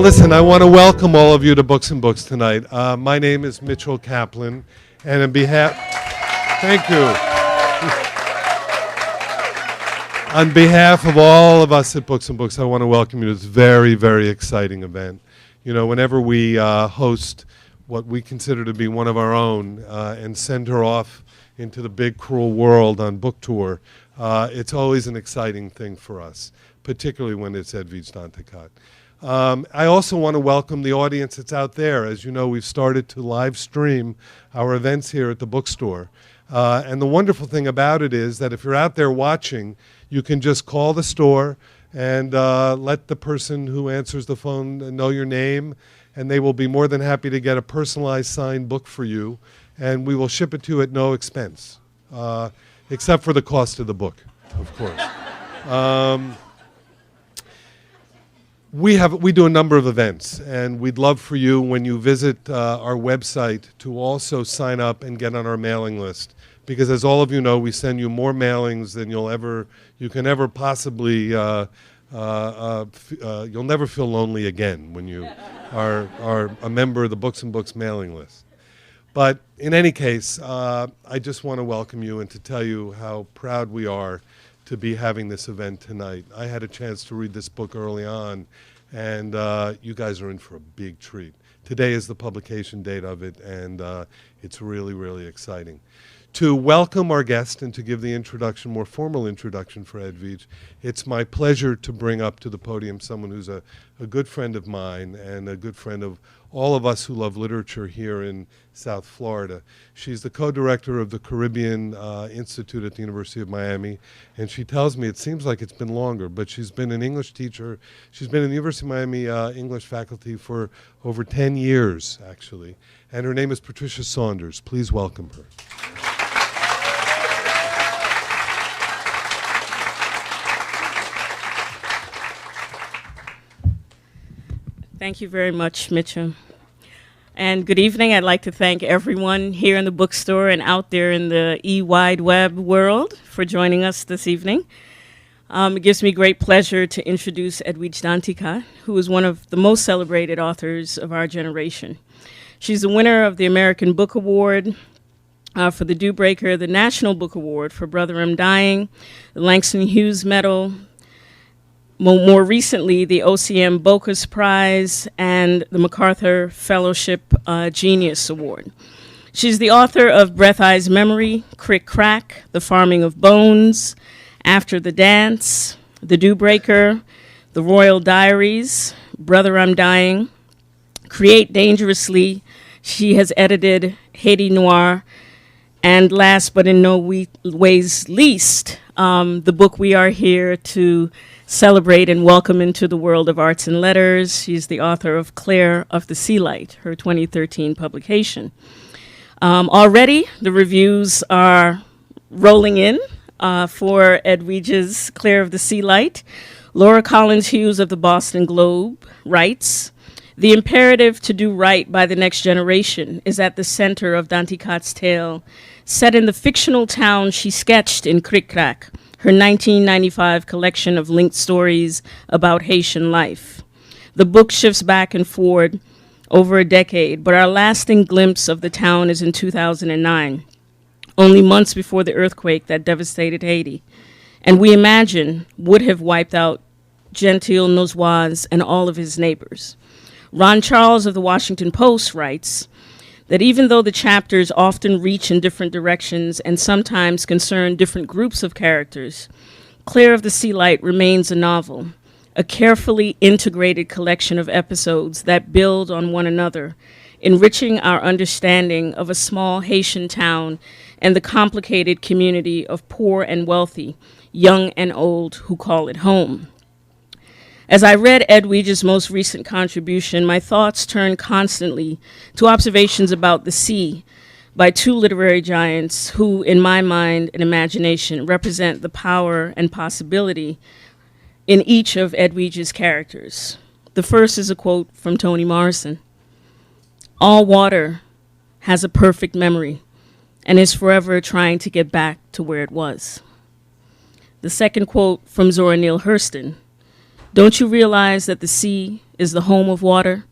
Listen, I want to welcome all of you to Books and Books tonight. My name is Mitchell Kaplan, and on behalf, thank you. On behalf of all of us at Books and Books, I want to welcome you to this very, very exciting event. You know, whenever we host what we consider to be one of our own and send her off into the big, cruel world on book tour, it's always an exciting thing for us, particularly when it's Edwidge Danticat. I also want to welcome the audience that's out there. As you know, we've started to live stream our events here at the bookstore. And the wonderful thing about it is that if you're out there watching, you can just call the store and let the person who answers the phone know your name, and they will be more than happy to get a personalized signed book for you, and we will ship it to you at no expense, except for the cost of the book, of course. We do a number of events, and we'd love for you, when you visit our website, to also sign up and get on our mailing list. Because as all of you know, we send you more mailings than you can ever possibly, you'll never feel lonely again when you are a member of the Books and Books mailing list. But in any case, I just want to welcome you and to tell you how proud we are to be having this event tonight. I had a chance to read this book early on, and you guys are in for a big treat. Today is the publication date of it, and it's really, really exciting. To welcome our guest and to give the introduction, more formal introduction for Edwidge, it's my pleasure to bring up to the podium someone who's a good friend of mine and a good friend of all of us who love literature here in South Florida. She's the co-director of the Caribbean Institute at the University of Miami, and she tells me it seems like it's been longer, but she's been an English teacher. She's been in the University of Miami English faculty for over 10 years, actually, and her name is Patricia Saunders. Please welcome her. Thank you very much, Mitchell. And good evening. I'd like to thank everyone here in the bookstore and out there in the e-wide web world for joining us this evening. It gives me great pleasure to introduce Edwidge Danticat, who is one of the most celebrated authors of our generation. She's the winner of the American Book Award for The Dewbreaker, the National Book Award for Brother I'm Dying, the Langston Hughes Medal, more recently, the OCM Bocas Prize and the MacArthur Fellowship Genius Award. She's the author of Breath Eyes Memory, Crick Crack, The Farming of Bones, After the Dance, The Dewbreaker, The Royal Diaries, Brother I'm Dying, Create Dangerously. She has edited Haiti Noir, and last but in no ways least, the book we are here to celebrate and welcome into the world of arts and letters. She's the author of Claire of the Sea Light, her 2013 publication. Already, the reviews are rolling in for Edwidge's Claire of the Sea Light. Laura Collins Hughes of the Boston Globe writes, "The imperative to do right by the next generation is at the center of Danticat's tale, set in the fictional town she sketched in Crick Crack, her 1995 collection of linked stories about Haitian life. The book shifts back and forward over a decade, but our lasting glimpse of the town is in 2009, only months before the earthquake that devastated Haiti, and we imagine would have wiped out Gentile Nozois and all of his neighbors." Ron Charles of the Washington Post writes that even though the chapters often reach in different directions and sometimes concern different groups of characters, Claire of the Sea Light remains a novel, a carefully integrated collection of episodes that build on one another, enriching our understanding of a small Haitian town and the complicated community of poor and wealthy, young and old, who call it home. As I read Edwidge's most recent contribution, my thoughts turned constantly to observations about the sea by two literary giants who, in my mind and imagination, represent the power and possibility in each of Edwidge's characters. The first is a quote from Toni Morrison. "All water has a perfect memory and is forever trying to get back to where it was." The second quote from Zora Neale Hurston. "Don't you realize that the sea is the home of water.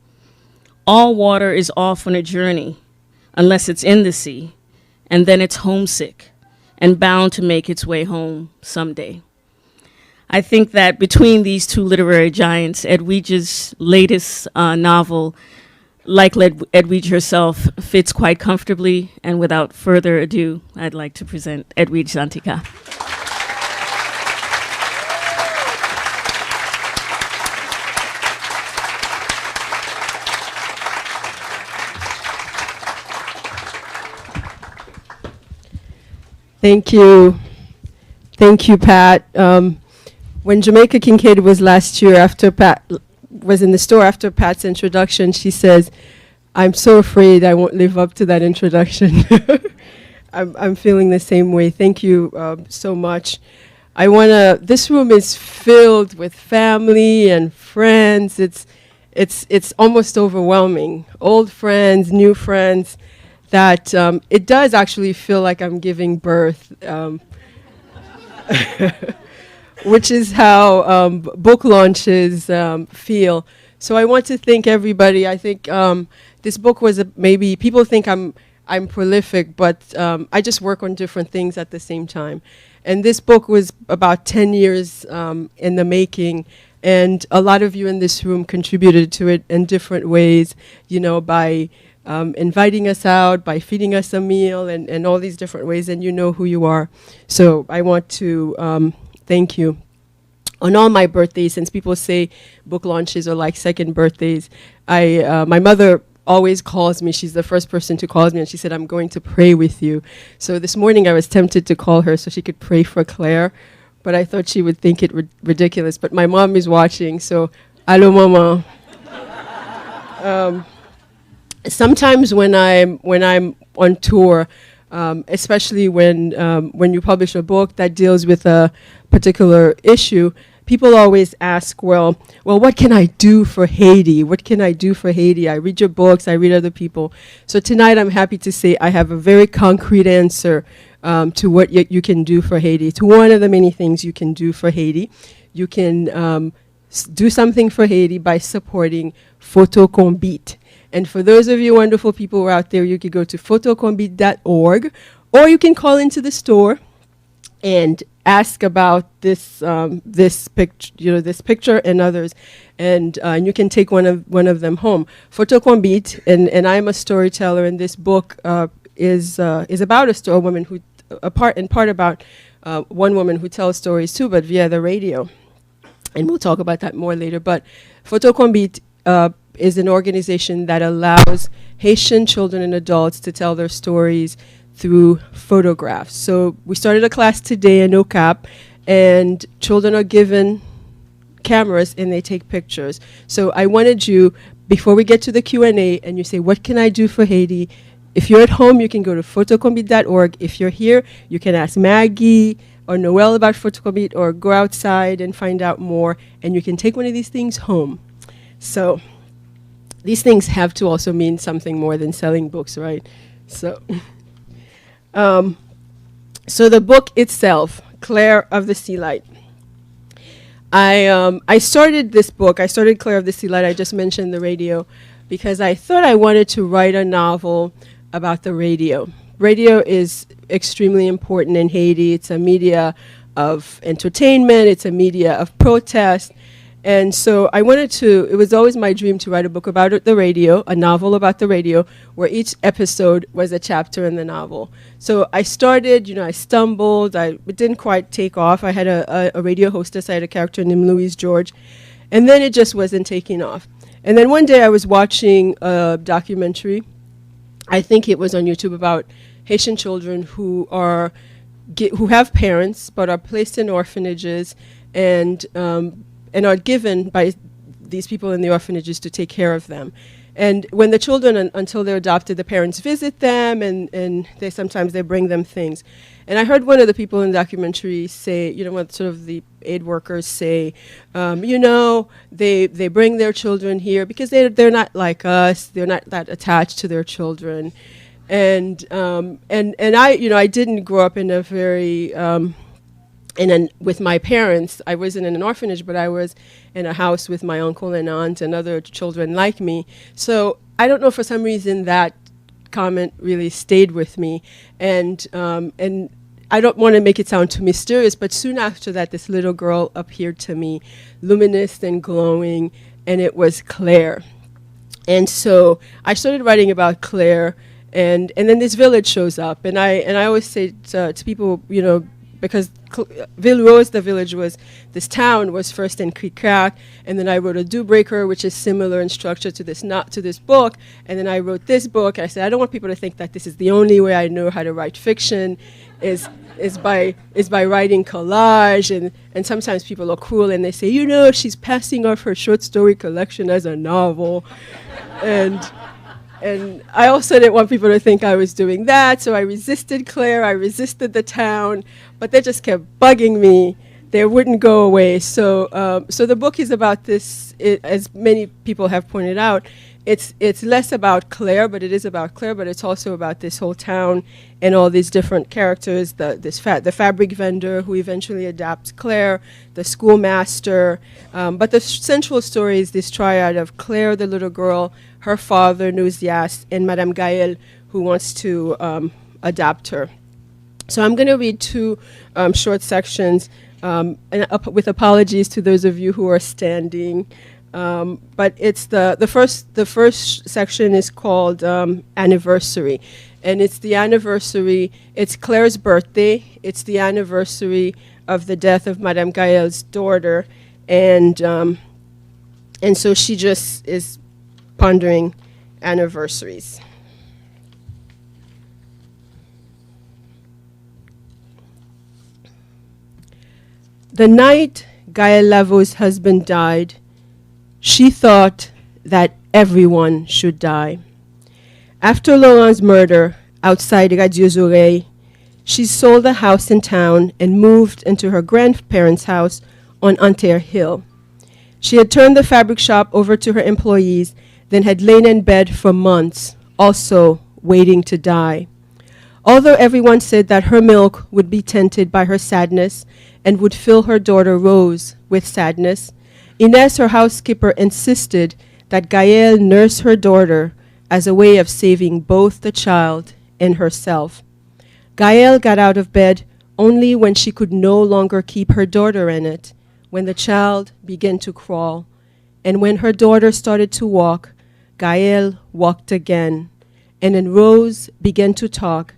All water is off on a journey, unless it's in the sea, and then it's homesick and bound to make its way home someday. I think that between these two literary giants, Edwidge's latest novel, like Edwidge herself, fits quite comfortably. And without further ado, I'd like to present Edwidge Danticat. Thank you. Thank you, Pat. When Jamaica Kincaid was last year after Pat was in the store after Pat's introduction, she says, "I'm so afraid I won't live up to that introduction." I'm feeling the same way. Thank you so much. This room is filled with family and friends. It's almost overwhelming. Old friends, new friends, that it does actually feel like I'm giving birth. Which is how book launches feel. So I want to thank everybody. I think this book was maybe people think I'm prolific, but I just work on different things at the same time. And this book was about 10 years in the making, and a lot of you in this room contributed to it in different ways, by inviting us out, by feeding us a meal, and all these different ways, and you know who you are. So I want to thank you. On all my birthdays, since people say book launches are like second birthdays, my mother always calls me. She's the first person to call me, and she said, "I'm going to pray with you." So this morning I was tempted to call her so she could pray for Claire, but I thought she would think it ridiculous. But my mom is watching, so allo mama. Sometimes when I'm on tour, especially when you publish a book that deals with a particular issue, people always ask, well, what can I do for Haiti? What can I do for Haiti? I read your books, I read other people. So tonight I'm happy to say I have a very concrete answer to what you can do for Haiti. It's one of the many things you can do for Haiti. You can do something for Haiti by supporting Photocombite. And for those of you wonderful people who are out there, you could go to photocombite.org, or you can call into the store and ask about this picture and others, and you can take one of them home. Photocombite, and I'm a storyteller, and this book is about a woman who, in part about one woman who tells stories too, but via the radio, and we'll talk about that more later. But Photocombite is an organization that allows Haitian children and adults to tell their stories through photographs. So we started a class today in OCAP, and children are given cameras and they take pictures. So I wanted you, before we get to the Q&A, and you say, what can I do for Haiti? If you're at home, you can go to photocombite.org. If you're here, you can ask Maggie or Noel about Photocombite, or go outside and find out more, and you can take one of these things home. So these things have to also mean something more than selling books, right? So so the book itself, Claire of the Sea Light. I started this book, I started Claire of the Sea Light, I just mentioned the radio, because I thought I wanted to write a novel about the radio. Radio is extremely important in Haiti. It's a media of entertainment, it's a media of protest. And so I wanted to, it was always my dream to write a book about the radio, a novel about the radio, where each episode was a chapter in the novel. So I started, I stumbled, it didn't quite take off. I had a radio hostess, I had a character named Louise George, and then it just wasn't taking off. And then one day I was watching a documentary, I think it was on YouTube, about Haitian children who have parents but are placed in orphanages and are given by these people in the orphanages to take care of them. And when the children, until they're adopted, the parents visit them, and sometimes they bring them things. And I heard one of the people in the documentary say, what sort of the aid workers say, they bring their children here because they're not like us, they're not that attached to their children. And I didn't grow up in a very And then with my parents, I wasn't in an orphanage, but I was in a house with my uncle and aunt and other children like me. So I don't know, for some reason that comment really stayed with me. And I don't want to make it sound too mysterious, but soon after that, this little girl appeared to me, luminous and glowing, and it was Claire. And so I started writing about Claire, and then this village shows up, and I always say to people, you know, because Ville Rose, the village was, this town was first in Creek-Crack, and then I wrote a Do-Breaker, which is similar in structure to this, not to this book, and then I wrote this book. I said, I don't want people to think that this is the only way I know how to write fiction, is by writing collage, and sometimes people are cruel and they say, you know, she's passing off her short story collection as a novel, and I also didn't want people to think I was doing that, so I resisted Claire, I resisted the town, but they just kept bugging me. They wouldn't go away. So the book is about this, as many people have pointed out. It's less about Claire, but it is about Claire, but it's also about this whole town and all these different characters, the fabric vendor who eventually adopts Claire, the schoolmaster. But the central story is this triad of Claire, the little girl, her father, Nouzias, and Madame Gaël, who wants to adopt her. So I'm going to read two short sections, with apologies to those of you who are standing. But it's the first section is called Anniversary, and it's the anniversary. It's Claire's birthday. It's the anniversary of the death of Madame Gaël's daughter, and so she just is pondering anniversaries. The night Gaël Lavau's husband died, she thought that everyone should die. After Laurent's murder outside Radio's Oreilles, she sold a house in town and moved into her grandparents' house on Anterre Hill. She had turned the fabric shop over to her employees, then had lain in bed for months, also waiting to die. Although everyone said that her milk would be tainted by her sadness and would fill her daughter Rose with sadness, Inès, her housekeeper, insisted that Gaël nurse her daughter as a way of saving both the child and herself. Gaël got out of bed only when she could no longer keep her daughter in it, when the child began to crawl. And when her daughter started to walk, Gaël walked again. And when Rose began to talk,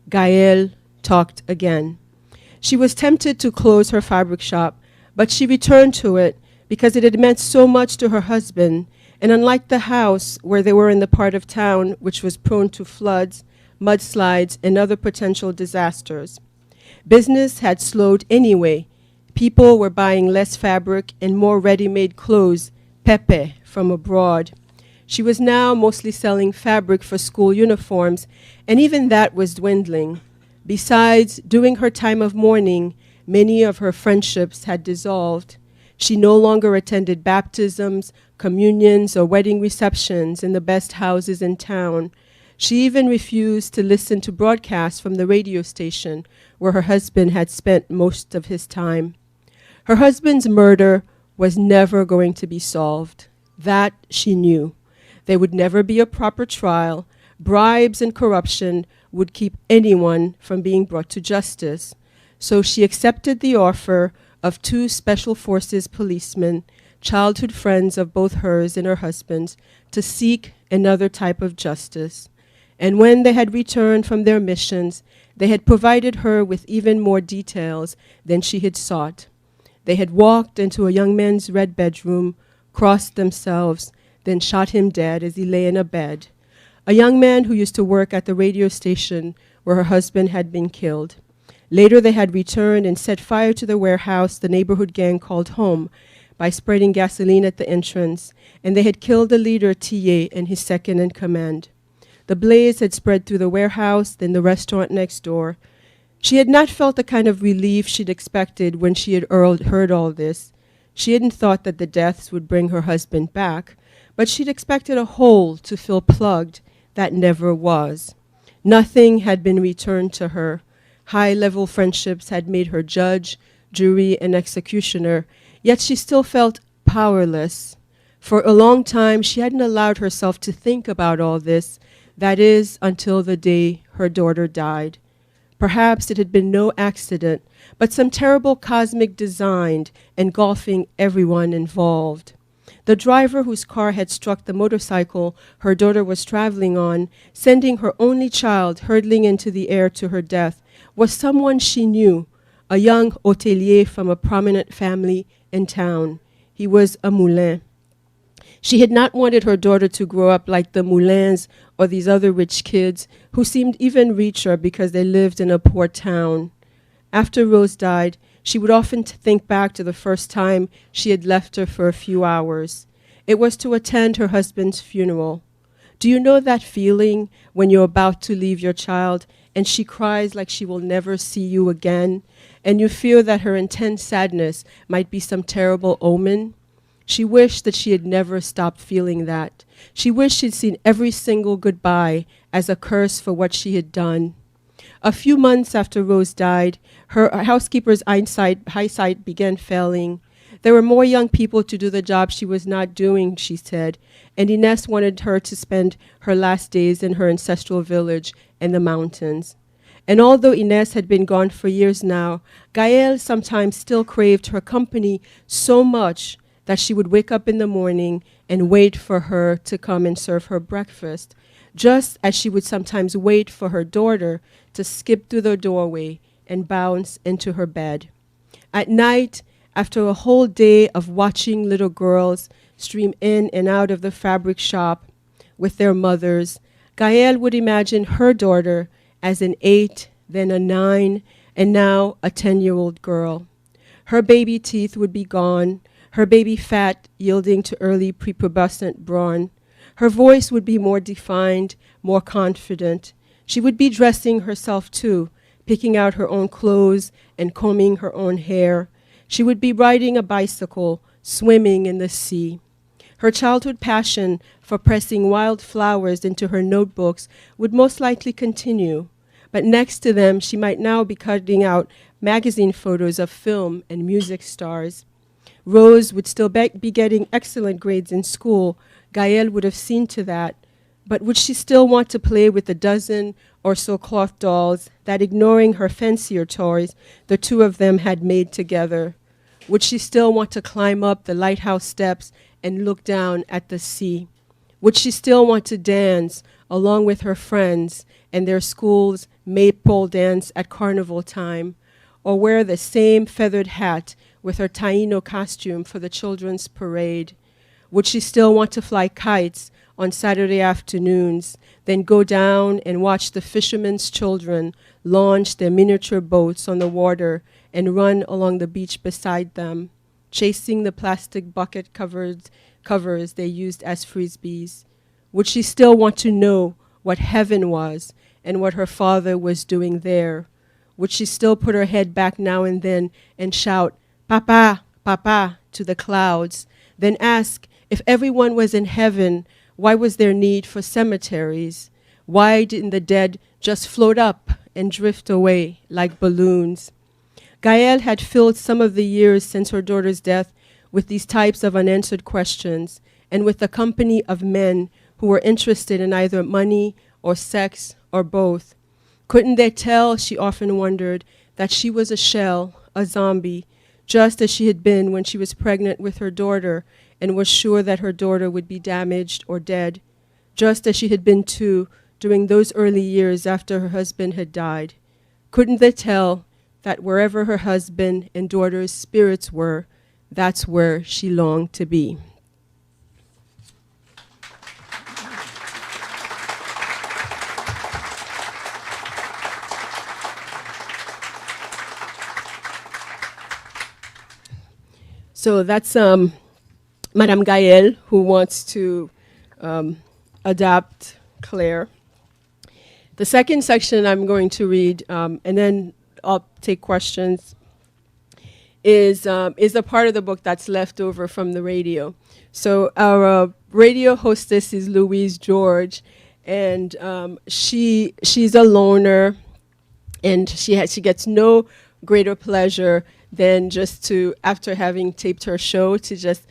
Gaël talked again. She was tempted to close her fabric shop, but she returned to it because it had meant so much to her husband, and unlike the house where they were in the part of town which was prone to floods, mudslides, and other potential disasters. Business had slowed anyway. People were buying less fabric and more ready-made clothes, Pepe, from abroad. She was now mostly selling fabric for school uniforms, and even that was dwindling. Besides, during her time of mourning, many of her friendships had dissolved. She no longer attended baptisms, communions, or wedding receptions in the best houses in town. She even refused to listen to broadcasts from the radio station where her husband had spent most of his time. Her husband's murder was never going to be solved. That she knew. There would never be a proper trial. Bribes and corruption would keep anyone from being brought to justice. So she accepted the offer of two special forces policemen, childhood friends of both hers and her husband's, to seek another type of justice. And when they had returned from their missions, they had provided her with even more details than she had sought. They had walked into a young man's red bedroom, crossed themselves, then shot him dead as he lay in a bed. A young man who used to work at the radio station where her husband had been killed. Later, they had returned and set fire to the warehouse the neighborhood gang called home by spreading gasoline at the entrance, and they had killed the leader, Tillet, and his second in command. The blaze had spread through the warehouse, then the restaurant next door. She had not felt the kind of relief she'd expected when she had heard all this. She hadn't thought that the deaths would bring her husband back, but she'd expected a hole to feel plugged that never was. Nothing had been returned to her. High-level friendships had made her judge, jury, and executioner, yet she still felt powerless. For a long time, she hadn't allowed herself to think about all this, that is, until the day her daughter died. Perhaps it had been no accident, but some terrible cosmic design engulfing everyone involved. The driver whose car had struck the motorcycle her daughter was traveling on, sending her only child hurtling into the air to her death, was someone she knew, a young hotelier from a prominent family in town. He was a Moulin. She had not wanted her daughter to grow up like the Moulins or these other rich kids who seemed even richer because they lived in a poor town. After Rose died, she would often think back to the first time she had left her for a few hours. It was to attend her husband's funeral. Do you know that feeling when you're about to leave your child and she cries like she will never see you again, and you feel that her intense sadness might be some terrible omen? She wished that she had never stopped feeling that. She wished she'd seen every single goodbye as a curse for what she had done. A few months after Rose died, her housekeeper's eyesight began failing. There were more young people to do the job she was not doing, she said, and Inés wanted her to spend her last days in her ancestral village in the mountains. And although Inés had been gone for years now, Gaëlle sometimes still craved her company so much that she would wake up in the morning and wait for her to come and serve her breakfast, just as she would sometimes wait for her daughter to skip through the doorway and bounce into her bed. At night, after a whole day of watching little girls stream in and out of the fabric shop with their mothers, Gaëlle would imagine her daughter as an 8, then a 9, and now a 10-year-old girl. Her baby teeth would be gone, her baby fat yielding to early prepubescent brawn. Her voice would be more defined, more confident. She would be dressing herself too, picking out her own clothes and combing her own hair. She would be riding a bicycle, swimming in the sea. Her childhood passion for pressing wild flowers into her notebooks would most likely continue, but next to them she might now be cutting out magazine photos of film and music stars. Rose would still be getting excellent grades in school. Gaëlle would have seen to that. But would she still want to play with the dozen or so cloth dolls that, ignoring her fancier toys, the two of them had made together? Would she still want to climb up the lighthouse steps and look down at the sea? Would she still want to dance along with her friends and their school's maypole dance at carnival time, or wear the same feathered hat with her Taino costume for the children's parade? Would she still want to fly kites on Saturday afternoons, then go down and watch the fishermen's children launch their miniature boats on the water and run along the beach beside them, chasing the plastic bucket covers they used as frisbees? Would she still want to know what heaven was and what her father was doing there? Would she still put her head back now and then and shout, "Papa, Papa," to the clouds, then ask if everyone was in heaven, why was there need for cemeteries? Why didn't the dead just float up and drift away like balloons? Gaëlle had filled some of the years since her daughter's death with these types of unanswered questions, and with the company of men who were interested in either money or sex or both. Couldn't they tell, she often wondered, that she was a shell, a zombie, just as she had been when she was pregnant with her daughter and was sure that her daughter would be damaged or dead, just as she had been too during those early years after her husband had died? Couldn't they tell that wherever her husband and daughter's spirits were, that's where she longed to be? So that's Madame Gaëlle, who wants to adapt Claire. The second section I'm going to read, and then I'll take questions, is a part of the book that's left over from the radio. So our radio hostess is Louise George, and she's a loner, and she gets no greater pleasure than just to, after having taped her show, to just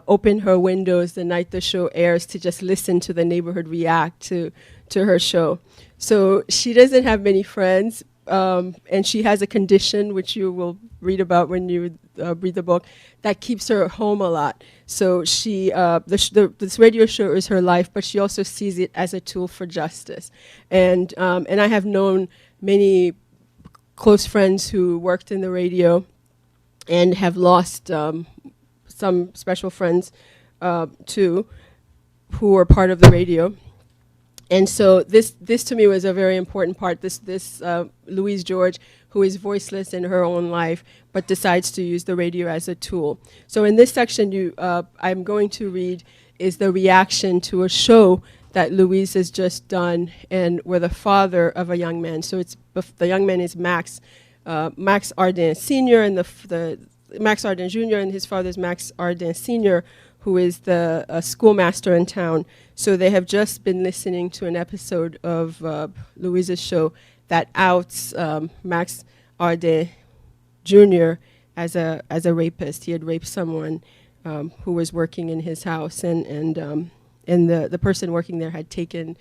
open her windows the night the show airs to just listen to the neighborhood react to her show. So she doesn't have many friends, and she has a condition, which you will read about when you read the book, that keeps her home a lot. So she, this radio show is her life, but she also sees it as a tool for justice. And I have known many close friends who worked in the radio and have lost some special friends too, who were part of the radio. And so this to me was a very important part. This Louise George, who is voiceless in her own life, but decides to use the radio as a tool. So in this section, I'm going to read is the reaction to a show that Louise has just done, and with the father of a young man. So the young man is Max Arden Sr., and the Max Arden Jr., and his father is Max Arden Sr., who is the schoolmaster in town. So they have just been listening to an episode of Louise's show that outs Max Arden Jr. as a rapist. He had raped someone who was working in his house, and the person working there had taken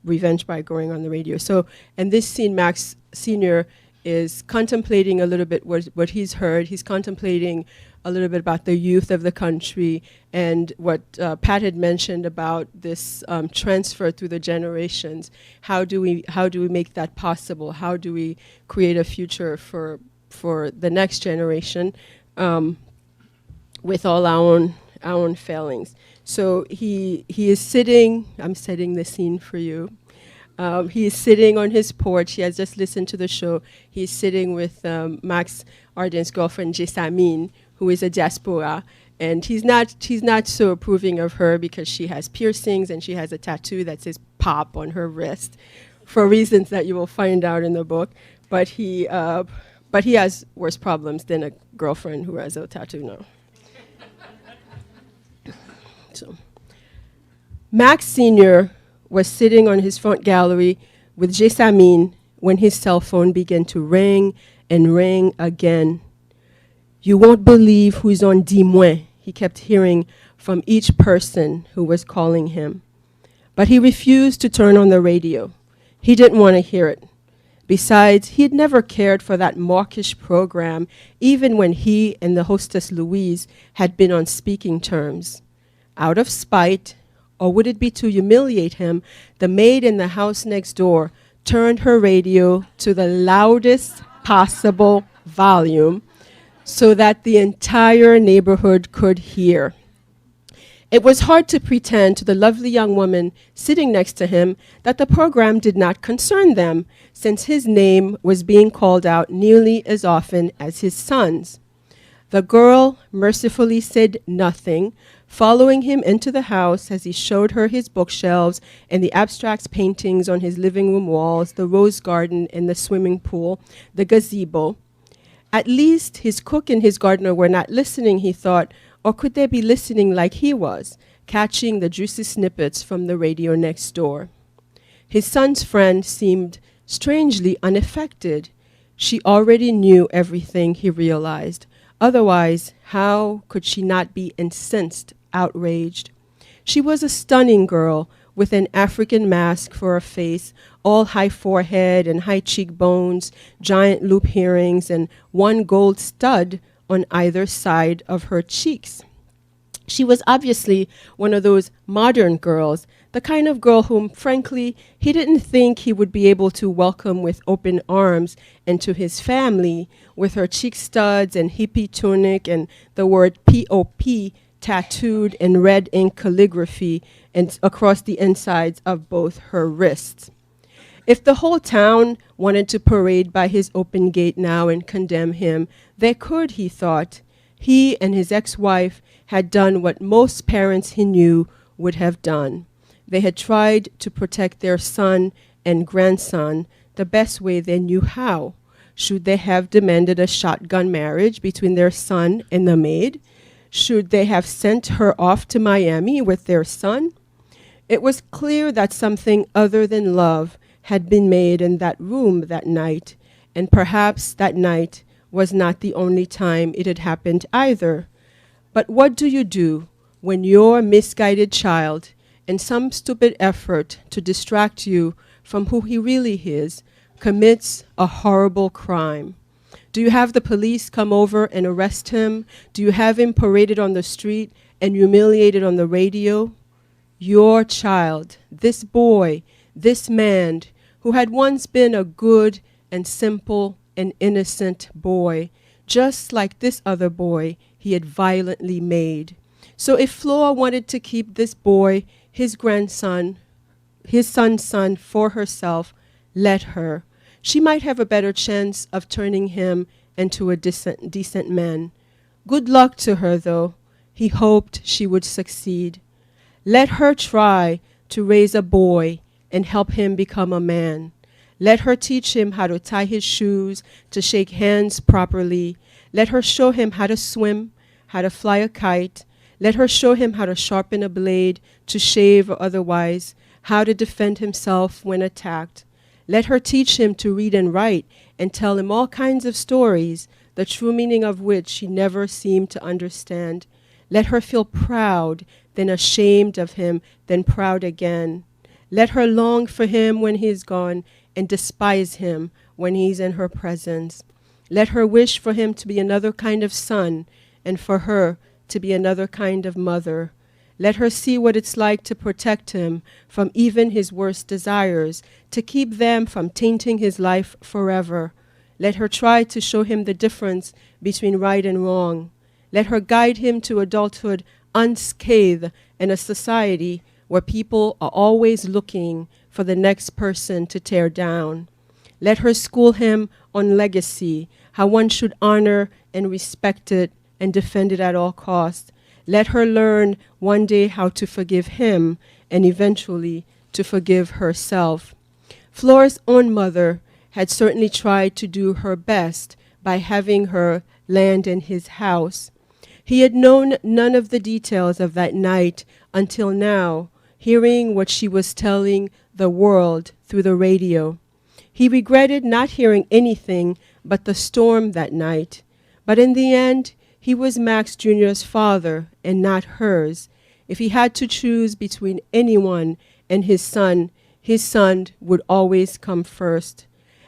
revenge by going on the radio. So, in this scene, Max Sr. is contemplating a little bit what he's heard. He's contemplating a little bit about the youth of the country and what Pat had mentioned about this transfer through the generations. How do we make that possible? How do we create a future for the next generation with all our own failings? So he is sitting. I'm setting the scene for you. He is sitting on his porch. He has just listened to the show. He's sitting with Max Arden's girlfriend, Jessamine, who is a diaspora. And he's not so approving of her because she has piercings and she has a tattoo that says "Pop" on her wrist, for reasons that you will find out in the book. But he has worse problems than a girlfriend who has a tattoo now. So, Max Sr. was sitting on his front gallery with Jessamine when his cell phone began to ring and ring again. "You won't believe who's on dis-moi," he kept hearing from each person who was calling him. But he refused to turn on the radio. He didn't want to hear it. Besides, he had never cared for that mawkish program, even when he and the hostess Louise had been on speaking terms. Out of spite, or would it be to humiliate him, the maid in the house next door turned her radio to the loudest possible volume so that the entire neighborhood could hear. It was hard to pretend to the lovely young woman sitting next to him that the program did not concern them, since his name was being called out nearly as often as his son's. The girl mercifully said nothing, following him into the house as he showed her his bookshelves and the abstract paintings on his living room walls, the rose garden and the swimming pool, the gazebo. At least his cook and his gardener were not listening, he thought, or could they be listening like he was, catching the juicy snippets from the radio next door? His son's friend seemed strangely unaffected. She already knew everything, he realized. Otherwise, how could she not be incensed, outraged? She was a stunning girl with an African mask for a face, all high forehead and high cheekbones, giant loop earrings, and one gold stud on either side of her cheeks. She was obviously one of those modern girls, the kind of girl whom, frankly, he didn't think he would be able to welcome with open arms into his family, with her cheek studs and hippie tunic and the word P.O.P. tattooed in red ink calligraphy and across the insides of both her wrists. If the whole town wanted to parade by his open gate now and condemn him, they could, he thought. He and his ex-wife had done what most parents he knew would have done. They had tried to protect their son and grandson the best way they knew how. Should they have demanded a shotgun marriage between their son and the maid? Should they have sent her off to Miami with their son? It was clear that something other than love had been made in that room that night, and perhaps that night was not the only time it had happened either. But what do you do when your misguided child, in some stupid effort to distract you from who he really is, commits a horrible crime? Do you have the police come over and arrest him? Do you have him paraded on the street and humiliated on the radio? Your child, this boy, this man, who had once been a good and simple and innocent boy, just like this other boy he had violently made. So if Flora wanted to keep this boy, his grandson, his son's son, for herself, let her. She might have a better chance of turning him into a decent man. Good luck to her, though. He hoped she would succeed. Let her try to raise a boy and help him become a man. Let her teach him how to tie his shoes, to shake hands properly. Let her show him how to swim, how to fly a kite. Let her show him how to sharpen a blade, to shave or otherwise, how to defend himself when attacked. Let her teach him to read and write and tell him all kinds of stories, the true meaning of which he never seemed to understand. Let her feel proud, then ashamed of him, then proud again. Let her long for him when he is gone and despise him when he's in her presence. Let her wish for him to be another kind of son and for her to be another kind of mother. Let her see what it's like to protect him from even his worst desires, to keep them from tainting his life forever. Let her try to show him the difference between right and wrong. Let her guide him to adulthood unscathed in a society where people are always looking for the next person to tear down. Let her school him on legacy, how one should honor and respect it and defend it at all costs. Let her learn one day how to forgive him and eventually to forgive herself. Flora's own mother had certainly tried to do her best by having her land in his house. He had known none of the details of that night until now, hearing what she was telling the world through the radio. He regretted not hearing anything but the storm that night. But in the end, he was Max Jr.'s father and not hers. If he had to choose between anyone and his son would always come first.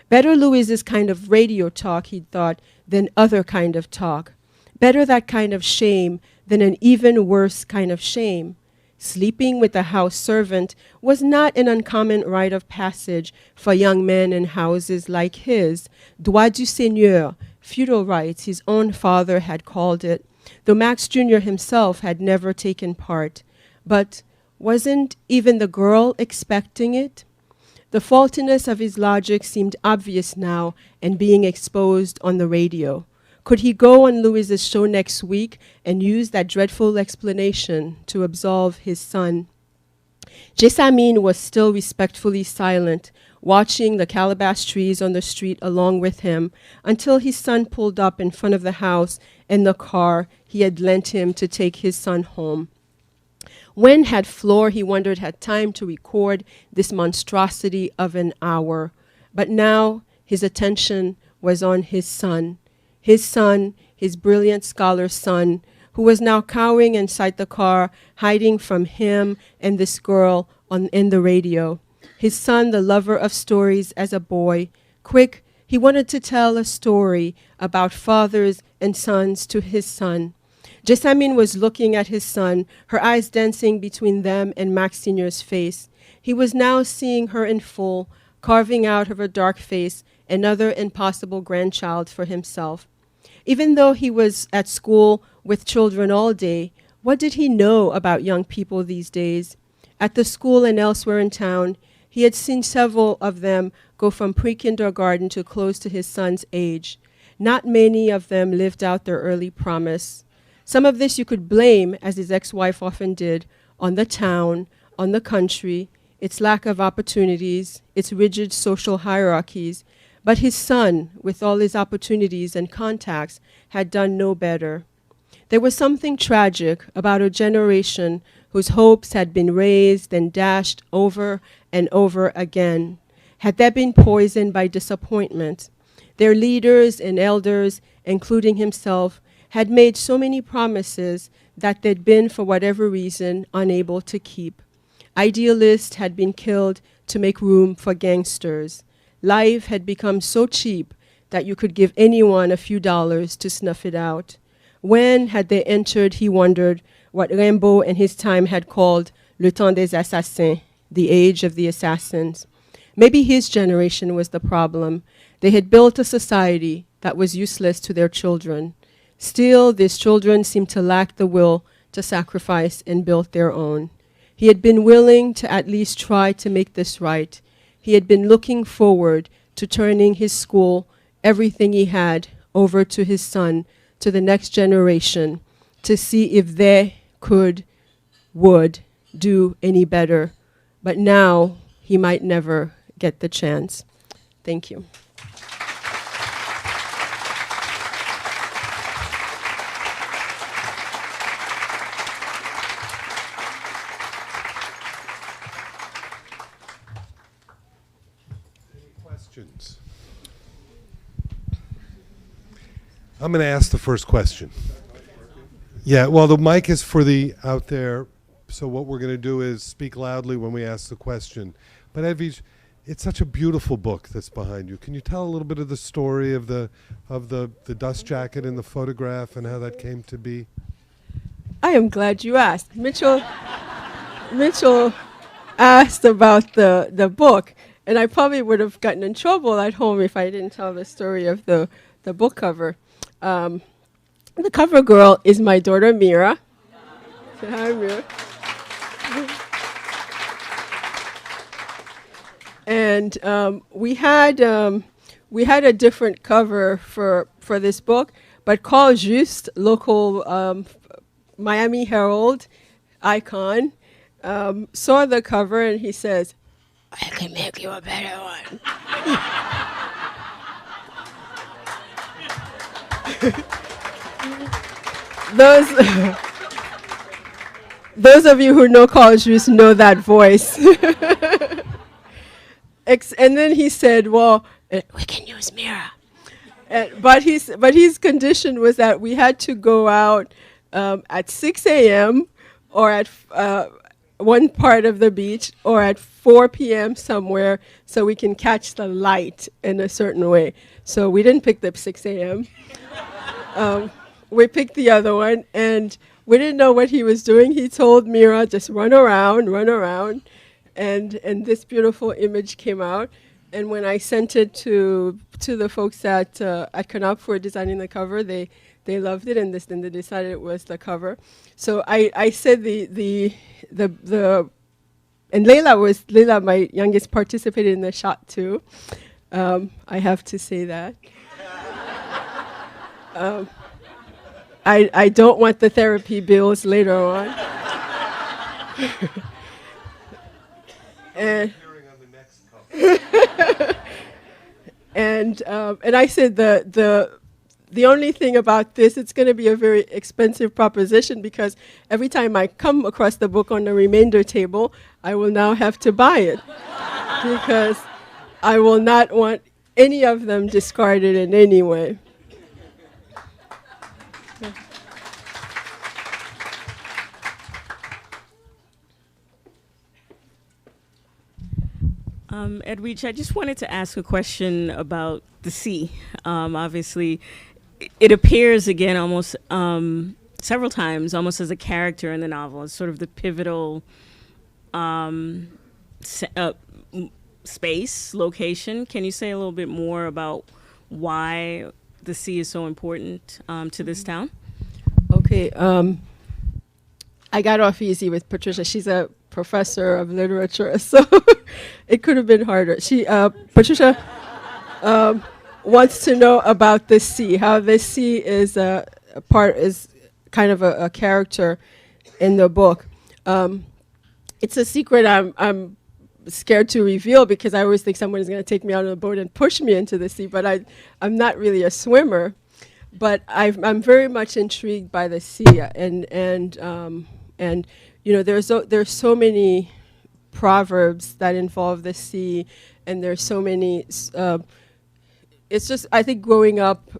Better Louise's kind of radio talk, he'd thought, than other kind of talk. Better that kind of shame than an even worse kind of shame. Sleeping with a house servant was not an uncommon rite of passage for young men in houses like his. Droit du seigneur, feudal rights, his own father had called it, though Max Jr. himself had never taken part. But wasn't even the girl expecting it? The faultiness of his logic seemed obvious now and being exposed on the radio. Could he go on Louise's show next week and use that dreadful explanation to absolve his son? Jessamine was still respectfully silent, watching the calabash trees on the street along with him until his son pulled up in front of the house in the car he had lent him to take his son home. When had Flore, he wondered, had time to record this monstrosity of an hour? But now his attention was on his son, his brilliant scholar's son, who was now cowering inside the car, hiding from him and this girl in the radio. His son, the lover of stories as a boy. Quick, he wanted to tell a story about fathers and sons to his son. Jessamine was looking at his son, her eyes dancing between them and Max Sr.'s face. He was now seeing her in full, carving out of her dark face another impossible grandchild for himself. Even though he was at school with children all day, what did he know about young people these days? At the school and elsewhere in town, he had seen several of them go from pre-kindergarten to close to his son's age. Not many of them lived out their early promise. Some of this you could blame, as his ex-wife often did, on the town, on the country, its lack of opportunities, its rigid social hierarchies. But his son, with all his opportunities and contacts, had done no better. There was something tragic about a generation whose hopes had been raised and dashed over and over again. Had they been poisoned by disappointment? Their leaders and elders, including himself, had made so many promises that they'd been, for whatever reason, unable to keep. Idealists had been killed to make room for gangsters. Life had become so cheap that you could give anyone a few dollars to snuff it out. When had they entered, he wondered, what Rimbaud and his time had called le temps des assassins, the age of the assassins. Maybe his generation was the problem. They had built a society that was useless to their children. Still, these children seemed to lack the will to sacrifice and build their own. He had been willing to at least try to make this right. He had been looking forward to turning his school, everything he had, over to his son, to the next generation, to see if they would do any better. But now he might never get the chance. Thank you. Questions? I'm going to ask the first question. Yeah, well, the mic is for the out there, so what we're going to do is speak loudly when we ask the question. But Edwidge, it's such a beautiful book that's behind you. Can you tell a little bit of the story of the dust jacket and the photograph and how that came to be? I am glad you asked. Mitchell asked about the book, and I probably would have gotten in trouble at home if I didn't tell the story of the book cover. The cover girl is my daughter Mira. Say hi, Mira. And we had a different cover for this book, but Carl Juste, local Miami Herald icon, saw the cover and he says, "I can make you a better one." Those of you who know Carl Juste know that voice. And then he said, "Well, we can use Mira." But his condition was that we had to go out at 6 a.m. or at one part of the beach, or at 4 p.m. somewhere, so we can catch the light in a certain way. So we didn't pick the 6 a.m. We picked the other one, and we didn't know what he was doing. He told Mira, just run around, and this beautiful image came out. And when I sent it to the folks at Canop for designing the cover, they loved it, and then they decided it was the cover. So I said the and Layla, my youngest, participated in the shot too. I have to say that. I don't want the therapy bills later on. And I said the only thing about this, it's going to be a very expensive proposition, because every time I come across the book on the remainder table, I will now have to buy it because I will not want any of them discarded in any way. Edwidge, I just wanted to ask a question about the sea. Obviously, it appears again almost several times, almost as a character in the novel. It's sort of the pivotal space, location. Can you say a little bit more about why the sea is so important to this town? Okay. I got off easy with Patricia. She's a professor of literature, so it could have been harder. Patricia wants to know about the sea, how the sea is is kind of a character in the book. It's a secret I'm scared to reveal, because I always think someone is going to take me out on a boat and push me into the sea, but I'm not really a swimmer. But I'm very much intrigued by the sea, and you know, there's so many proverbs that involve the sea, and there's so many it's just, I think growing up,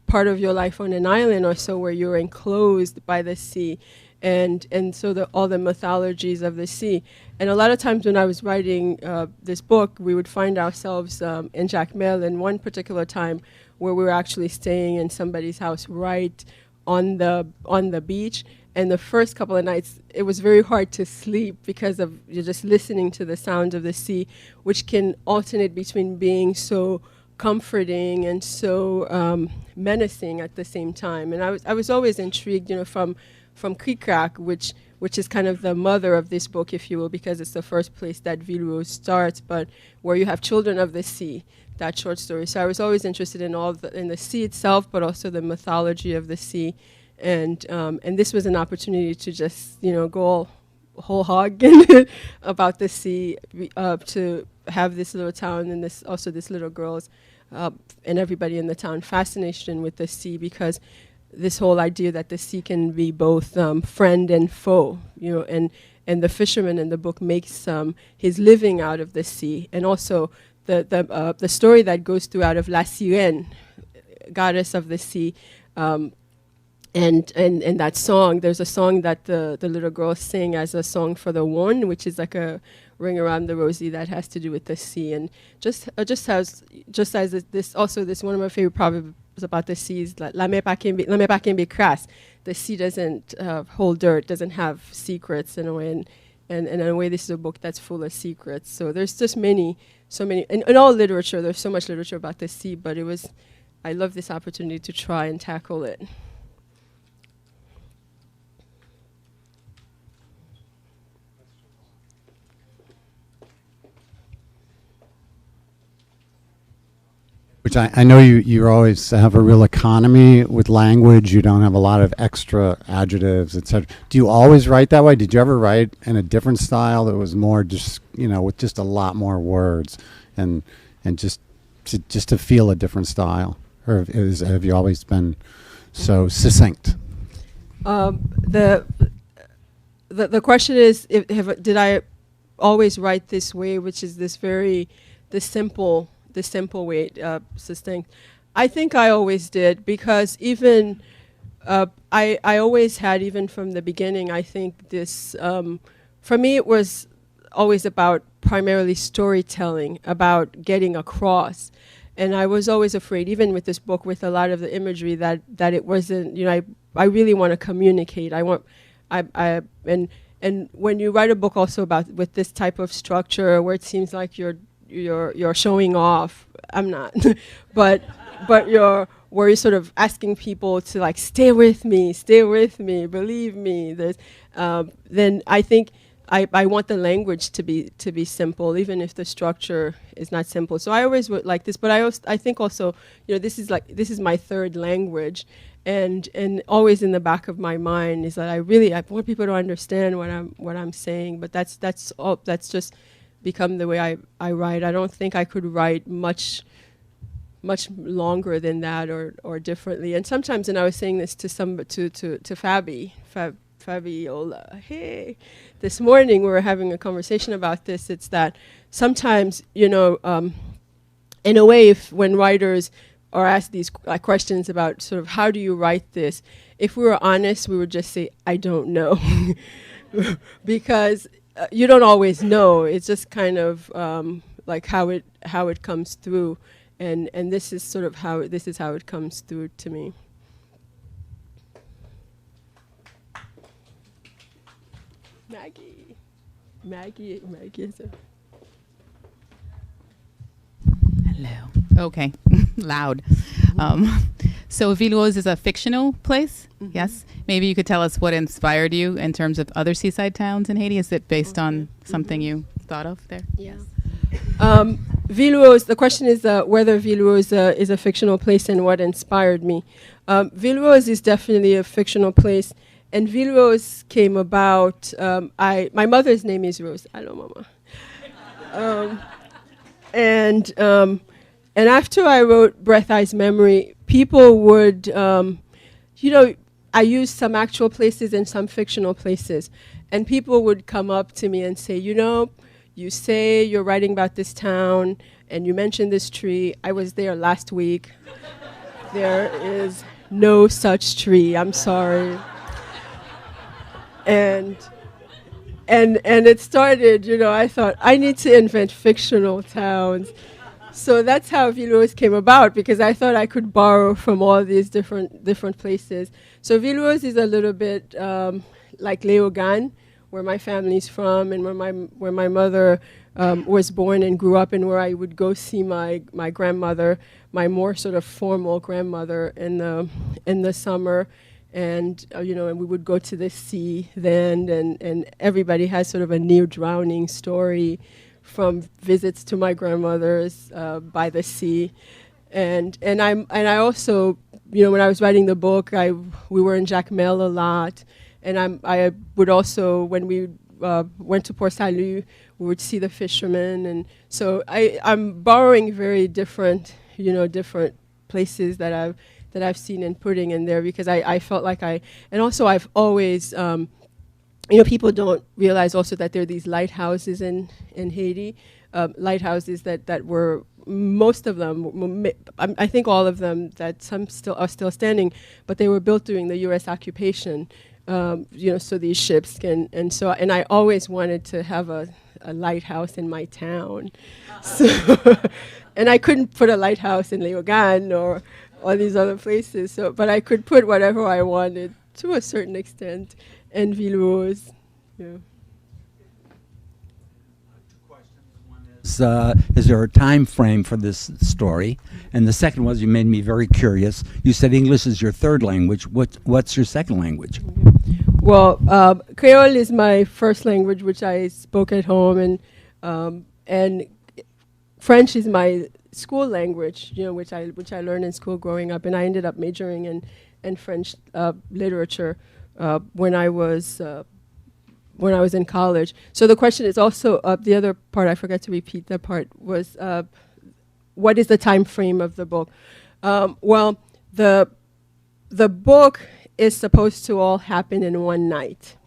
part of your life on an island or so where you're enclosed by the sea, and so all the mythologies of the sea. And a lot of times when I was writing this book, we would find ourselves in Jacmel in one particular time where we were actually staying in somebody's house right on the beach. And the first couple of nights, it was very hard to sleep because of you're just listening to the sounds of the sea, which can alternate between being so comforting and so menacing at the same time. And I was always intrigued, from Krikrak, which is kind of the mother of this book, if you will, because it's the first place that Ville Rose starts, but where you have Children of the Sea, that short story. So I was always interested in in the sea itself, but also the mythology of the sea. And this was an opportunity to just, go whole hog about the sea, to have this little town and this little girl's and everybody in the town fascination with the sea, because this whole idea that the sea can be both friend and foe, and the fisherman in the book makes his living out of the sea, and also the story that goes through out of La Sirène, goddess of the sea. And that song, there's a song that the little girls sing as a song for the one, which is like a ring around the rosy that has to do with the sea. And just as this one of my favorite proverbs about the sea is like, la mer pas qu'un be crasse. The sea doesn't hold dirt, doesn't have secrets in a way. And in a way, this is a book that's full of secrets. So there's just so many, in all literature, there's so much literature about the sea, but I love this opportunity to try and tackle it. Which I know you always have a real economy with language. You don't have a lot of extra adjectives, etc. Do you always write that way? Did you ever write in a different style that was more just, with just a lot more words and just to feel a different style? Or have you always been so succinct? The question is, did I always write this way, which is the simple way, succinct. I think I always did, because even I always had, even from the beginning, I think this, for me it was always about primarily storytelling, about getting across. And I was always afraid, even with this book, with a lot of the imagery, that it wasn't, I really want to communicate. And when you write a book also with this type of structure where it seems like you're showing off. I'm not, but where you're sort of asking people to like stay with me, believe me. Then I think I want the language to be simple, even if the structure is not simple. So I always would like this, but I think also this is my third language, and always in the back of my mind is that I want people to understand what I'm saying. But that's just become the way I write. I don't think I could write much longer than that or differently. And sometimes, and I was saying this to Fabiola, hey, this morning we were having a conversation about this. It's that sometimes, in a way, when writers are asked these questions about sort of how do you write this, if we were honest, we would just say, I don't know. Because you don't always know. It's just kind of like how it comes through, and this is sort of how it comes through to me. Maggie is a. Hello. Okay, loud. So Ville Rose is a fictional place, yes? Maybe you could tell us what inspired you in terms of other seaside towns in Haiti. Is it based on something you thought of there? Yeah. Ville Rose, the question is whether Ville Rose is a fictional place and what inspired me. Ville Rose is definitely a fictional place, and Ville Rose came about, my mother's name is Rose. Hello, Mama. And after I wrote Breath, Eyes, Memory, people would, I used some actual places and some fictional places. And people would come up to me and say, you say you're writing about this town, and you mention this tree. I was there last week. There is no such tree. I'm sorry. And it started, I thought, I need to invent fictional towns. So that's how Villuers came about, because I thought I could borrow from all these different places. So Villuers is a little bit like Léogâne, where my family's from, and where my mother was born and grew up, and where I would go see my grandmother, my more sort of formal grandmother in the summer. And and we would go to the sea then, and everybody has sort of a near drowning story from visits to my grandmother's by the sea. And I also, when I was writing the book, we were in Jacmel a lot, and I would also, when we went to Port Salut, we would see the fishermen, and so I'm borrowing very different different places that I've seen and putting in there, because I felt like and also I've always, people don't realize also that there are these lighthouses in Haiti, lighthouses that were, most of them, I think all of them, that some are still standing, but they were built during the U.S. occupation, so these ships can, and I always wanted to have a lighthouse in my town. So and I couldn't put a lighthouse in Léogâne or all these other places, but I could put whatever I wanted to a certain extent, and Villuers. Yeah. Is there a time frame for this story? And the second was, you made me very curious. You said English is your third language. What's your second language? Well, Creole is my first language, which I spoke at home, and French is my school language, which I learned in school growing up, and I ended up majoring in French literature when I was in college. So the question is also, the other part, I forgot to repeat that part, was what is the time frame of the book? Well, the book is supposed to all happen in one night.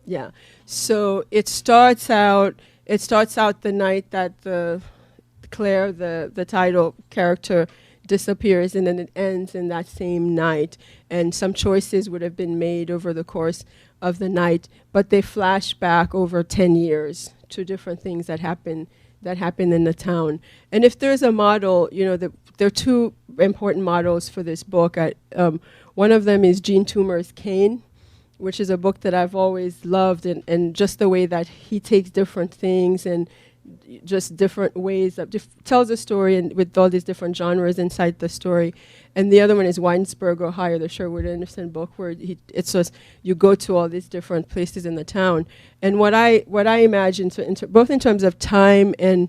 Yeah. So it starts out the night that Claire, the title character, disappears, and then it ends in that same night. And some choices would have been made over the course of the night, but they flash back over 10 years to different things that happen in the town. And if there's a model, there are two important models for this book. One of them is Jean Toomer's Cane, which is a book that I've always loved, and just the way that he takes different things and just different ways of tells a story, and with all these different genres inside the story. And the other one is Weinsberg or Higher, the Sherwood Anderson book, where it's just you go to all these different places in the town. And what I imagine, both in terms of time and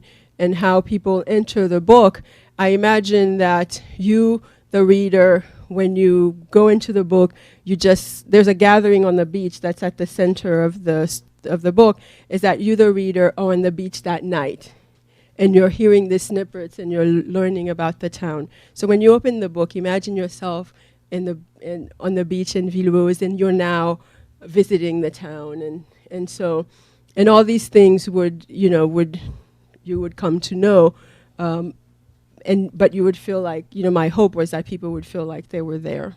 how people enter the book, I imagine that you, the reader, when you go into the book, there's a gathering on the beach that's at the center of the book, is that you, the reader, are on the beach that night, and you're hearing the snippets and you're learning about the town. So when you open the book, imagine yourself on the beach in Villuers, and you're now visiting the town, and all these things you would come to know, but you would feel like, my hope was that people would feel like they were there.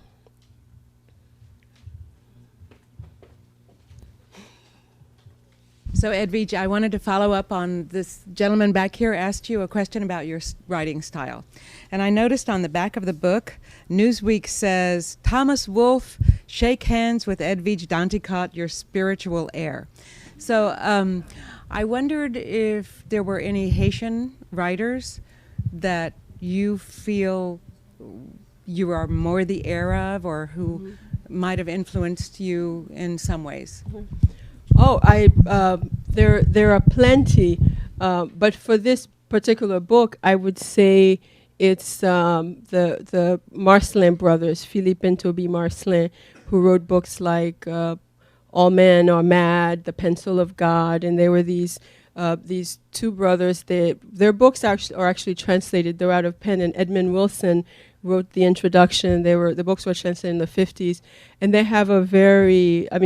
So Edwidge, I wanted to follow up on this gentleman back here asked you a question about your writing style. And I noticed on the back of the book, Newsweek says, Thomas Wolfe, shake hands with Edwidge Danticat, your spiritual heir. So I wondered if there were any Haitian writers that you feel you are more the heir of, or who might have influenced you in some ways. Oh, there are plenty, but for this particular book, I would say it's the Marcelin brothers, Philippe and Toby Marcelin, who wrote books like All Men Are Mad, The Pencil of God, and they were these These two brothers, their books are actually translated. They're out of pen, and Edmund Wilson wrote the introduction. The books were translated in the 50s, and they have a very, I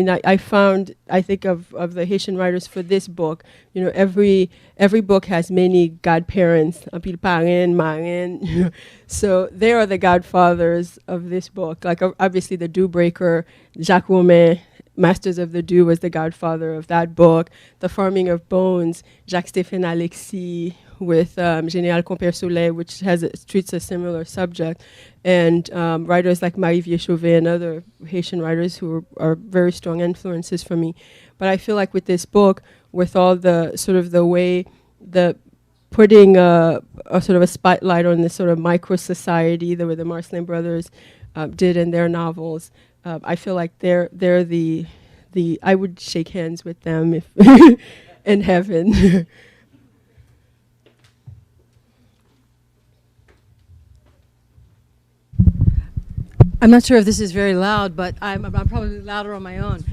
think of the Haitian writers for this book, every book has many godparents, apil parrain, marraine. So they are the godfathers of this book. Like obviously the Dew Breaker, Jacques Romain, Masters of the Dew was the godfather of that book. The Farming of Bones, Jacques-Stéphane Alexis with Général Compère Soleil, which treats a similar subject. And writers like Marie-Vie Chauvet and other Haitian writers who are very strong influences for me. But I feel like with this book, with all the sort of the way, putting a sort of a spotlight on this sort of micro society, the way the Marcelin brothers did in their novels, I feel like they're the I would shake hands with them if in heaven. I'm not sure if this is very loud, but I'm probably louder on my own.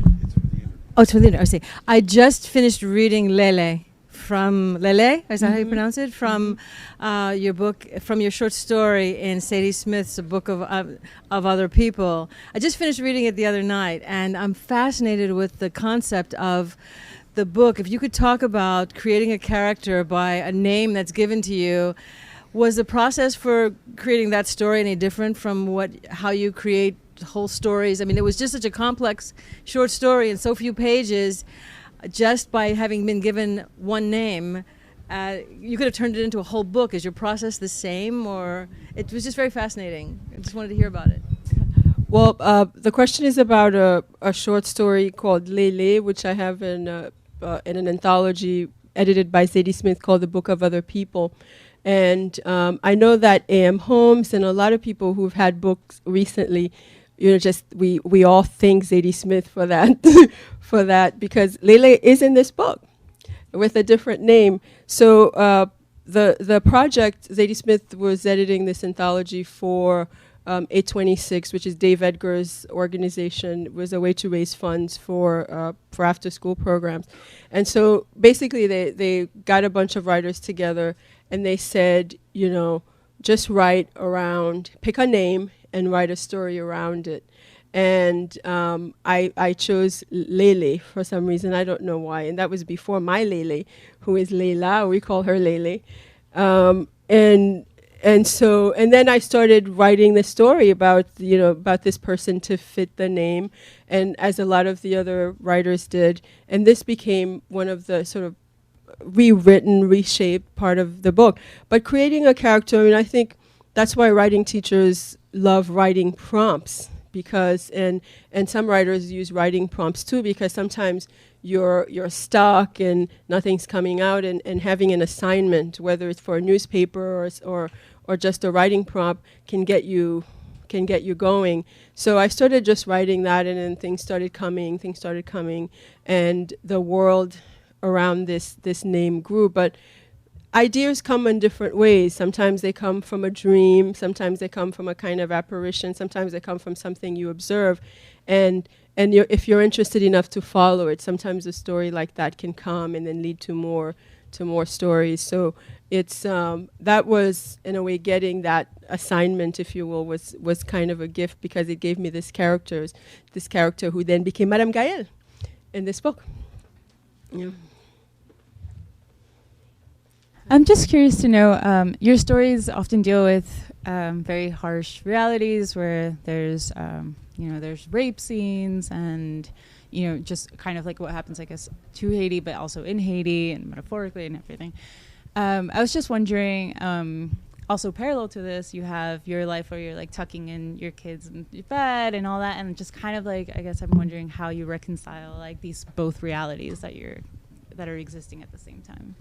Oh, it's for the internet. I see. I just finished reading Lele from Lele. Is that how you pronounce it? From your book, from your short story in Sadie Smith's A Book of Other People. I just finished reading it the other night, and I'm fascinated with the concept of the book. If you could talk about creating a character by a name that's given to you. Was the process for creating that story any different from how you create whole stories? I mean, it was just such a complex short story in so few pages. Just by having been given one name, you could have turned it into a whole book. Is your process the same, or it was just very fascinating? I just wanted to hear about it. Well, the question is about a short story called Lele, which I have in an anthology edited by Zadie Smith called The Book of Other People. And I know that A.M. Holmes and a lot of people who've had books recently, we all thank Zadie Smith for that, because Lele is in this book with a different name. So the project, Zadie Smith was editing this anthology for 826, which is Dave Edgar's organization. It was a way to raise funds for after-school programs. And so basically they got a bunch of writers together, and they said, just pick a name and write a story around it. And I chose Lele for some reason. I don't know why. And that was before my Lele, who is Leila. We call her Lele. And then I started writing the story about this person to fit the name, and as a lot of the other writers did. And this became one of the sort of rewritten, reshaped part of the book. But creating a character, I think that's why writing teachers love writing prompts, because and some writers use writing prompts too, because sometimes you're stuck and nothing's coming out, and having an assignment, whether it's for a newspaper or just a writing prompt, can get you going. So I started just writing that, and then things started coming, and the world around this name grew. But ideas come in different ways. Sometimes they come from a dream, sometimes they come from a kind of apparition, sometimes they come from something you observe, and if you're interested enough to follow it, sometimes a story like that can come and then lead to more stories. So it's that was, in a way, getting that assignment, if you will, was kind of a gift, because it gave me this character who then became Madame Gaëlle in this book. Yeah. I'm just curious to know, your stories often deal with very harsh realities where there's rape scenes and, just kind of like what happens, I guess, to Haiti, but also in Haiti and metaphorically and everything. I was just wondering, also parallel to this, you have your life where you're like tucking in your kids in your bed and all that, and just kind of like, I guess I'm wondering how you reconcile like these both realities that are existing at the same time.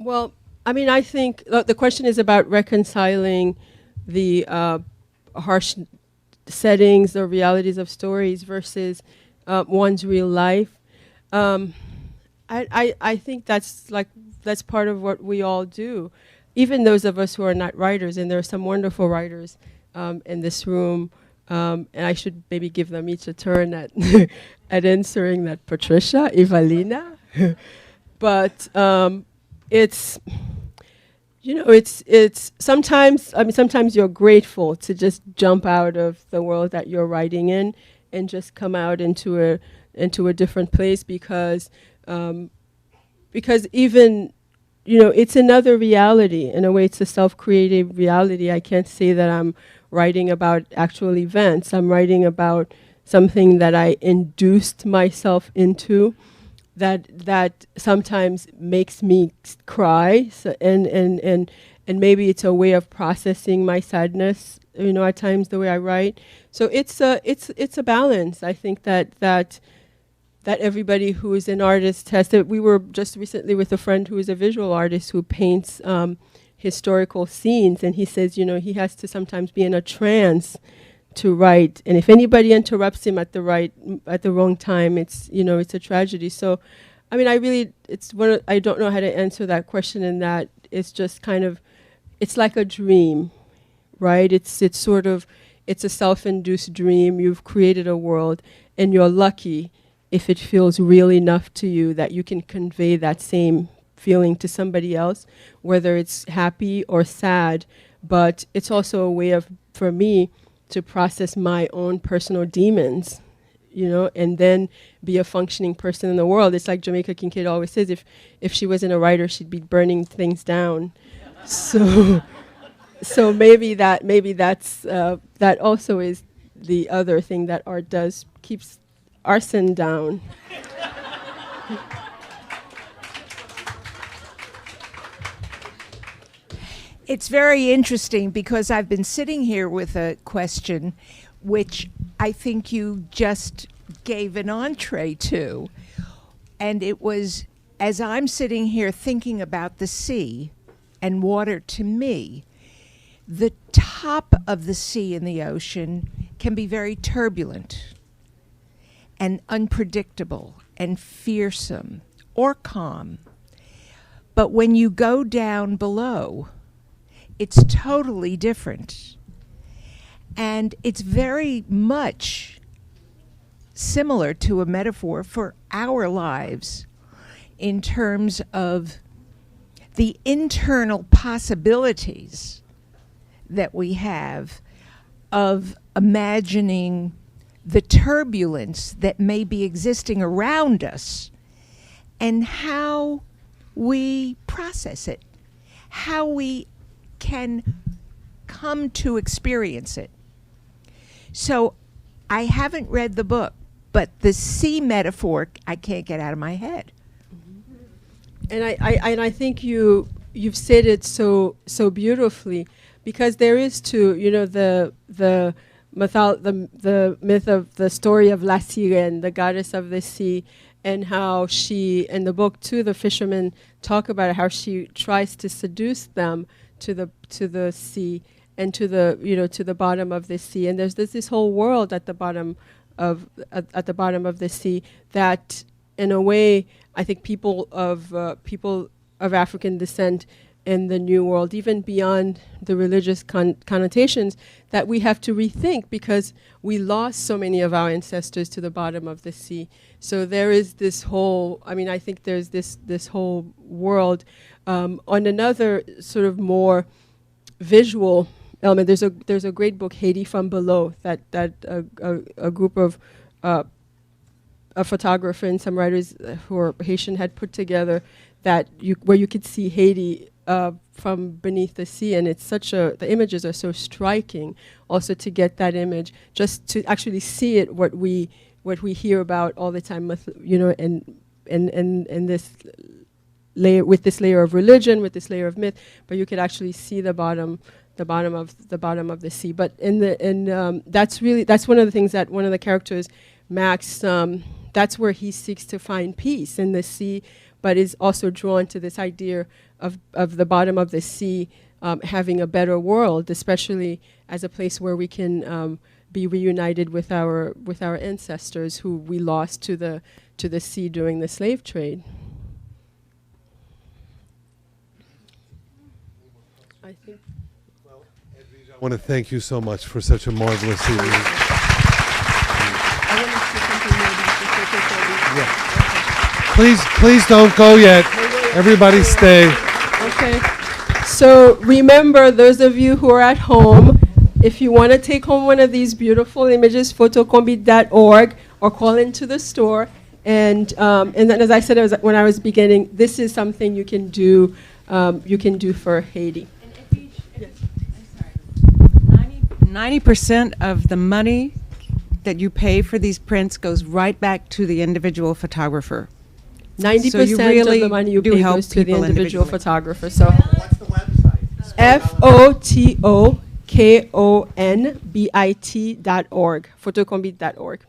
Well, I think the question is about reconciling the harsh settings or realities of stories versus one's real life. I think that's part of what we all do, even those of us who are not writers, and there are some wonderful writers in this room, and I should maybe give them each a turn at at answering that. Patricia, Evalina. but it's, it's sometimes, sometimes you're grateful to just jump out of the world that you're writing in and just come out into a different place, because even, it's another reality. In a way, it's a self-created reality. I can't say that I'm writing about actual events. I'm writing about something that I induced myself into, that sometimes makes me cry. So, and maybe it's a way of processing my sadness, at times, the way I write. So it's a balance. I think that everybody who is an artist has to. We were just recently with a friend who is a visual artist who paints historical scenes, and he says, he has to sometimes be in a trance to write, and if anybody interrupts him at the wrong time, it's a tragedy. So, I don't know how to answer that question, in that it's just kind of, it's like a dream, right? It's a self-induced dream. You've created a world, and you're lucky if it feels real enough to you that you can convey that same feeling to somebody else, whether it's happy or sad. But it's also a way for me to process my own personal demons, and then be a functioning person in the world. It's like Jamaica Kincaid always says, if she wasn't a writer, she'd be burning things down. So maybe that's that also is the other thing that art does, keeps arson down. It's very interesting, because I've been sitting here with a question which I think you just gave an entree to. And it was, as I'm sitting here thinking about the sea and water, to me, the top of the sea and the ocean can be very turbulent and unpredictable and fearsome or calm. But when you go down below, it's totally different. And it's very much similar to a metaphor for our lives in terms of the internal possibilities that we have of imagining the turbulence that may be existing around us, and how we process it, how we can come to experience it. So I haven't read the book, but the sea metaphor I can't get out of my head. And I think you've said it so beautifully, because there is too, the myth of the story of La Sirène, the goddess of the sea, and how she, in the book too, the fishermen talk about how she tries to seduce them to the sea and to the bottom of the sea. And there's this whole world at the bottom of the sea that, in a way, I think people of African descent in the New World, even beyond the religious connotations, that we have to rethink, because we lost so many of our ancestors to the bottom of the sea. So there is this whole, I think there's this whole world. On another sort of more visual element, there's a great book, Haiti from Below, that a group of a photographer and some writers who are Haitian had put together, where you could see Haiti from beneath the sea, and it's the images are so striking. Also, to get that image, just to actually see it, what we hear about all the time, and this layer, with this layer of religion, with this layer of myth, but you could actually see the bottom of the sea. But that's one of the things that one of the characters, Max, that's where he seeks to find peace in the sea, but is also drawn to this idea of the bottom of the sea having a better world, especially as a place where we can be reunited with our ancestors who we lost to the sea during the slave trade. I think. Well, Edwidge, I want to thank you so much for such a marvelous evening. I want to say something more. Yeah. please don't go yet. Everybody stay. Okay. So remember, those of you who are at home, if you want to take home one of these beautiful images, photocombit.org, or call into the store. And then, as I said when I was beginning, this is something you can do. You can do for Haiti. 90% of the money that you pay for these prints goes right back to the individual photographer. 90% So you really of the money you do pay help goes to the people individual individually. photographer. So What's the website? FOTOKONBIT.org, photocombit.org.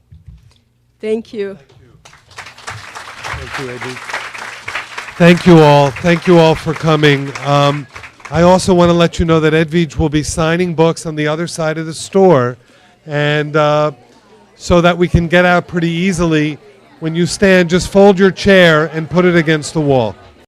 Thank you. Thank you, Eddie. Thank you all. Thank you all for coming. I also want to let you know that Edwidge will be signing books on the other side of the store, and so that we can get out pretty easily. When you stand, just fold your chair and put it against the wall.